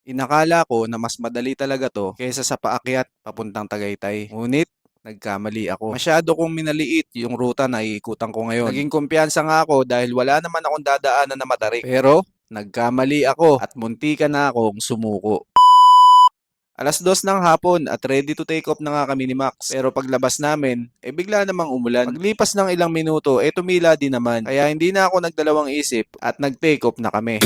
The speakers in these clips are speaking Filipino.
Inakala ko na mas madali talaga to kaysa sa paakyat papuntang Tagaytay. Ngunit, nagkamali ako. Masyado kong minaliit yung ruta na iikutan ko ngayon. Naging kumpiyansa nga ako dahil wala naman akong dadaanan na matarik. Pero, nagkamali ako at muntikan na akong sumuko. Alas 2 ng hapon at ready to take off na nga kami ni Max. Pero paglabas namin, bigla namang umulan. Paglipas ng ilang minuto, tumila din naman. Kaya hindi na ako nagdalawang isip at nag-take off na kami.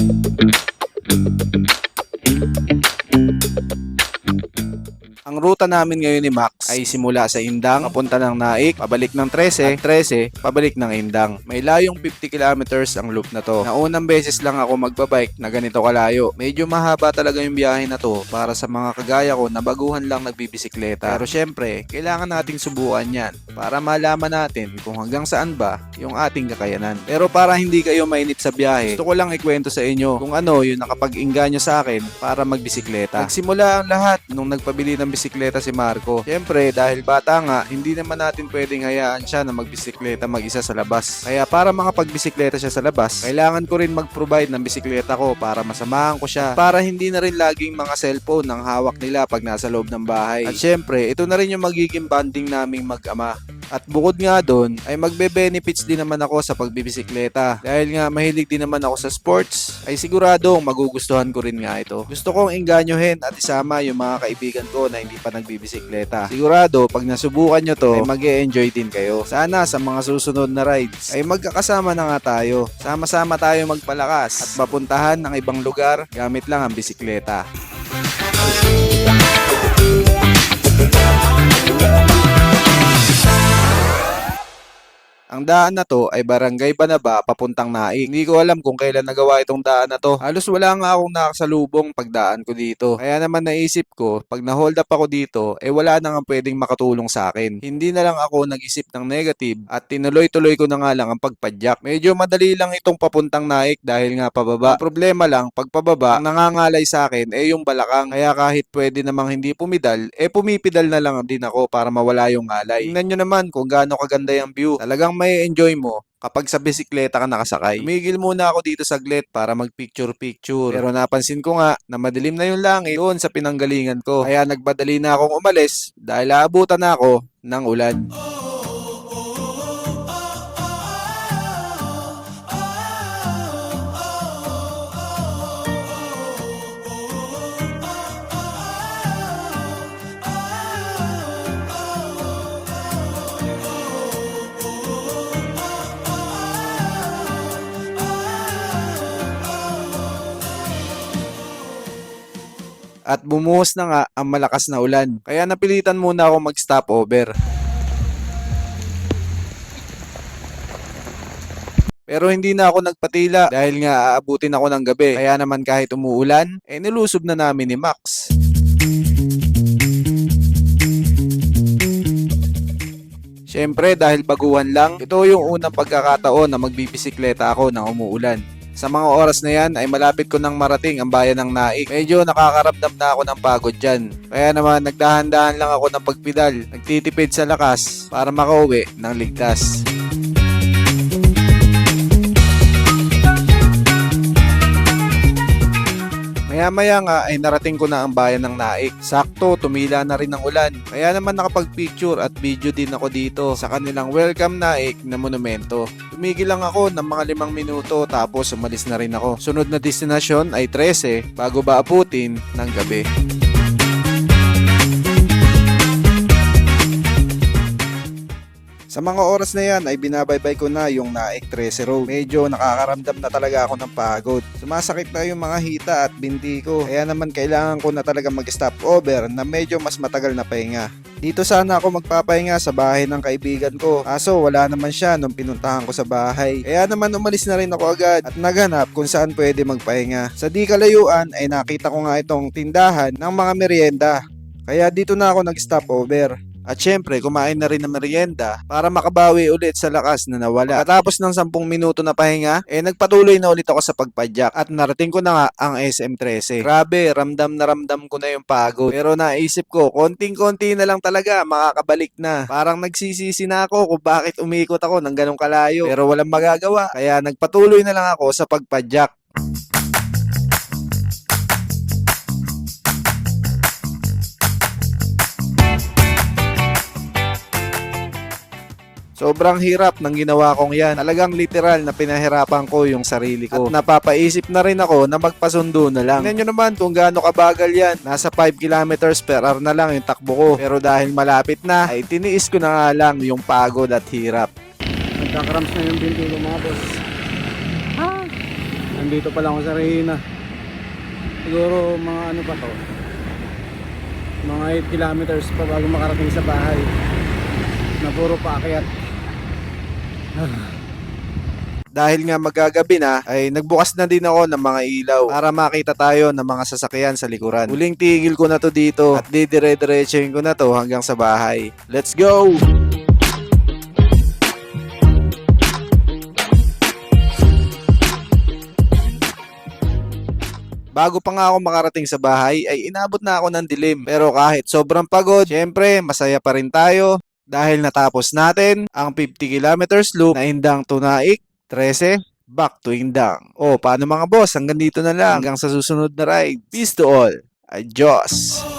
Ang ruta namin ngayon ni Max ay simula sa Indang, papunta ng Naik, pabalik ng 13, at 13, pabalik ng Indang. May layong 50 kilometers ang loop na to. Naunang beses lang ako magbabike na ganito kalayo. Medyo mahaba talaga yung biyahe na to para sa mga kagaya ko na baguhan lang nagbibisikleta. Pero syempre, kailangan nating subukan yan para malaman natin kung hanggang saan ba yung ating kakayanan. Pero para hindi kayo mainip sa biyahe, gusto ko lang ikwento sa inyo kung ano yung nakapag-inganyo sa akin para magbisikleta. Nagsimula ang lahat nung nagpabili ng bisikleta si Marco. Siyempre, dahil bata nga, hindi naman natin pwedeng hayaan siya na magbisikleta mag-isa sa labas. Kaya para makapagbisikleta siya sa labas, kailangan ko rin mag-provide ng bisikleta ko para masamahan ko siya. Para hindi na rin laging mga cellphone ang hawak nila pag nasa loob ng bahay. At siyempre, ito na rin yung magiging bonding naming mag-ama. At bukod nga doon, ay magbe-benefits din naman ako sa pagbibisikleta. Dahil nga mahilig din naman ako sa sports, ay siguradong magugustuhan ko rin nga ito. Gusto kong engganyohin at isama yung mga kaibigan ko na hindi pa nagbibisikleta. Sigurado, pag nasubukan nyo to, ay mag-e-enjoy din kayo. Sana sa mga susunod na rides, ay magkakasama na nga tayo. Sama-sama tayo magpalakas at mapuntahan ng ibang lugar gamit lang ang bisikleta. Ang daan na to ay Barangay Banaba papuntang Naik. Hindi ko alam kung kailan nagawa itong daan na to. Halos wala nga akong nakasalubong pagdaan ko dito. Kaya naman naisip ko, pag na-hold up ako dito, wala na nga pwedeng makatulong sa akin. Hindi na lang ako nag-isip ng negative at tinuloy-tuloy ko na nga lang ang pagpadyak. Medyo madali lang itong papuntang Naik dahil nga pababa. Ang problema lang, pag pababa, ang nangangalay sa akin yung balakang. Kaya kahit pwede namang hindi pumidal, pumipidal na lang din ako para mawala yung ngalay. Tingnan nyo naman kung gaano kaganda yung view. Talagang may enjoy mo kapag sa bisikleta ka nakasakay. Tumigil muna ako dito saglit para mag-picture-picture. Pero napansin ko nga na madilim na yung langit doon sa pinanggalingan ko. Kaya nagpadali na akong umalis dahil aabutan na ako ng ulan. At bumuhos na nga ang malakas na ulan. Kaya napilitan muna ako mag-stopover. Pero hindi na ako nagpatila dahil nga aabutin ako ng gabi. Kaya naman kahit umuulan, nilusob na namin ni Max. Siyempre dahil baguhan lang, ito yung unang pagkakataon na magbibisikleta ako nang umuulan. Sa mga oras na yan ay malapit ko nang marating ang bayan ng Naik. Medyo nakakaramdam na ako ng pagod dyan. Kaya naman nagdahan-dahan lang ako ng pagpedal. Nagtitipid sa lakas para makauwi ng ligtas. Maya-maya nga ay narating ko na ang bayan ng Naik. Sakto, tumila na rin ang ulan. Kaya naman nakapag-picture at video din ako dito sa kanilang Welcome Naik na monumento. Tumigil lang ako ng mga 5 minuto tapos umalis na rin ako. Sunod na destinasyon ay 13 bago ba abutin ng gabi. Sa mga oras na yan ay binabaybay ko na yung Naik 13 Road. Medyo nakakaramdam na talaga ako ng pagod. Sumasakit na yung mga hita at binti ko. Kaya naman kailangan ko na talaga mag-stop over na medyo mas matagal na pahinga. Dito sana ako magpapahinga sa bahay ng kaibigan ko. Kaso wala naman siya nung pinuntahan ko sa bahay. Kaya naman umalis na rin ako agad at naghanap kung saan pwede magpahinga. Sa di kalayuan ay nakita ko nga itong tindahan ng mga merienda. Kaya dito na ako nag-stop over. At syempre, kumain na rin ng merienda para makabawi ulit sa lakas na nawala. Pagkatapos ng 10 minuto na pahinga, nagpatuloy na ulit ako sa pagpadyak at narating ko na nga ang SM13. Grabe, ramdam na ramdam ko na yung pagod. Pero naisip ko, konting-konti na lang talaga, makakabalik na. Parang nagsisisi na ako kung bakit umikot ako ng ganong kalayo. Pero walang magagawa, kaya nagpatuloy na lang ako sa pagpadyak. Sobrang hirap ng ginawa kong yan. Talagang literal na pinahirapan ko yung sarili ko. At napapaisip na rin ako na magpasundo na lang. Tingnan nyo naman kung gaano kabagal yan. Nasa 5 kilometers per hour na lang yung takbo ko. Pero dahil malapit na, ay tiniis ko na nga lang yung pagod at hirap. Nagkakrams na yung binti ko mga boss. Nandito pa lang ako sa Rehina. Siguro mga ano pa to, mga 8 kilometers pa bago makarating sa bahay na puro paakyat. Dahil nga magagabi na, ay nagbukas na din ako ng mga ilaw para makita tayo ng mga sasakyan sa likuran. Huling tigil ko na to dito at didire-diretsuhin ko na to hanggang sa bahay. Let's go! Bago pa nga ako makarating sa bahay ay inabot na ako ng dilim. Pero kahit sobrang pagod, syempre masaya pa rin tayo dahil natapos natin ang 50 kilometers loop na Indang to Naik, 13, back to Indang. O paano mga boss, hanggang dito na lang. Hanggang sa susunod na ride. Peace to all. Adios!